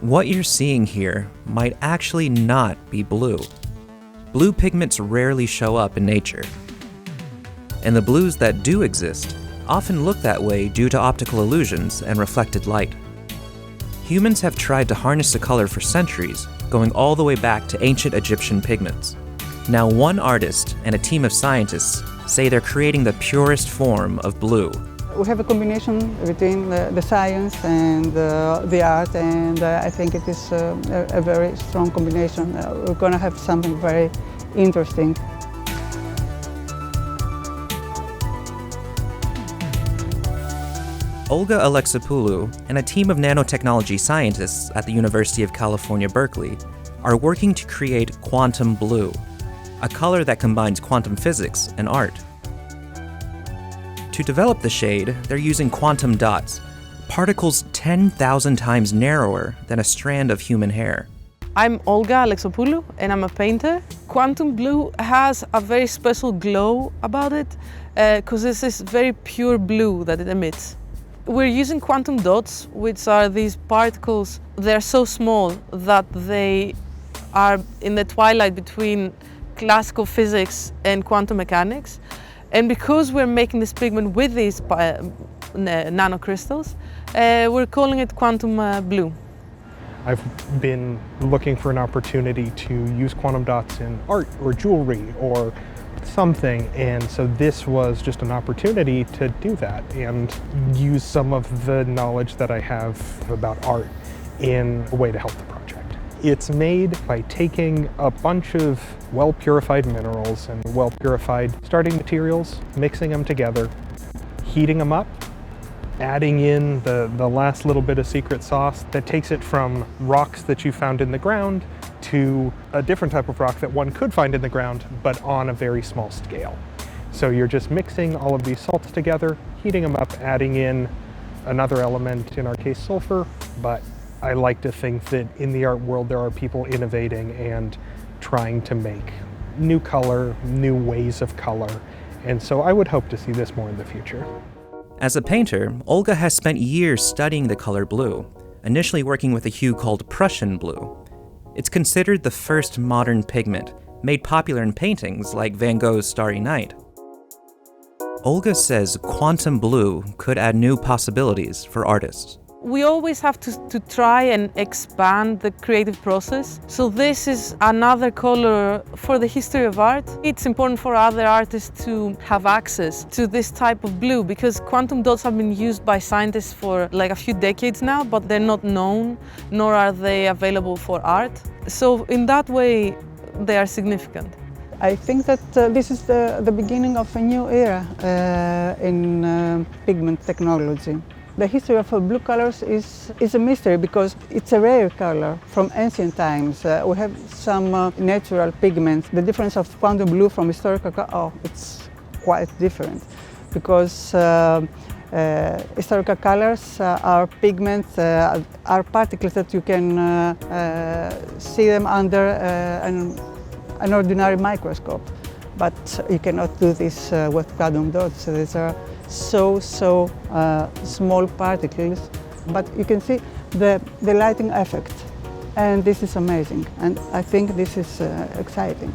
What you're seeing here might actually not be blue. Blue pigments rarely show up in nature. And the blues that do exist often look that way due to optical illusions and reflected light. Humans have tried to harness the color for centuries, going all the way back to ancient Egyptian pigments. Now, one artist and a team of scientists say they're creating the purest form of blue. We have a combination between the science and the art, and I think it is a very strong combination. We're going to have something very interesting. Olga Alexopoulou and a team of nanotechnology scientists at the University of California, Berkeley are working to create quantum blue, a color that combines quantum physics and art. To develop the shade, they're using quantum dots, particles 10,000 times narrower than a strand of human hair. I'm Olga Alexopoulou and I'm a painter. Quantum blue has a very special glow about it because this is very pure blue that it emits. We're using quantum dots, which are these particles. They're so small that they are in the twilight between classical physics and quantum mechanics. And because we're making this pigment with these nanocrystals, we're calling it quantum blue. I've been looking for an opportunity to use quantum dots in art or jewelry or something, and so this was just an opportunity to do that and use some of the knowledge that I have about art in a way to help the project. It's made by taking a bunch of well-purified minerals and well-purified starting materials, mixing them together, heating them up, adding in the last little bit of secret sauce that takes it from rocks that you found in the ground to a different type of rock that one could find in the ground, but on a very small scale. So you're just mixing all of these salts together, heating them up, adding in another element, in our case sulfur, but I like to think that in the art world there are people innovating and trying to make new color, new ways of color, and so I would hope to see this more in the future. As a painter, Olga has spent years studying the color blue, initially working with a hue called Prussian blue. It's considered the first modern pigment, made popular in paintings like Van Gogh's Starry Night. Olga says quantum blue could add new possibilities for artists. We always have to try and expand the creative process. So this is another color for the history of art. It's important for other artists to have access to this type of blue because quantum dots have been used by scientists for like a few decades now, but they're not known, nor are they available for art. So in that way, they are significant. I think that this is the beginning of a new era in pigment technology. The history of blue colors is a mystery because it's a rare color from ancient times. We have some natural pigments. The difference of quantum blue from historical color, it's quite different because historical colors are pigments, are particles that you can see them under an ordinary microscope. But you cannot do this with quantum dots. These are so small particles, but you can see the lighting effect, and this is amazing, and I think this is exciting.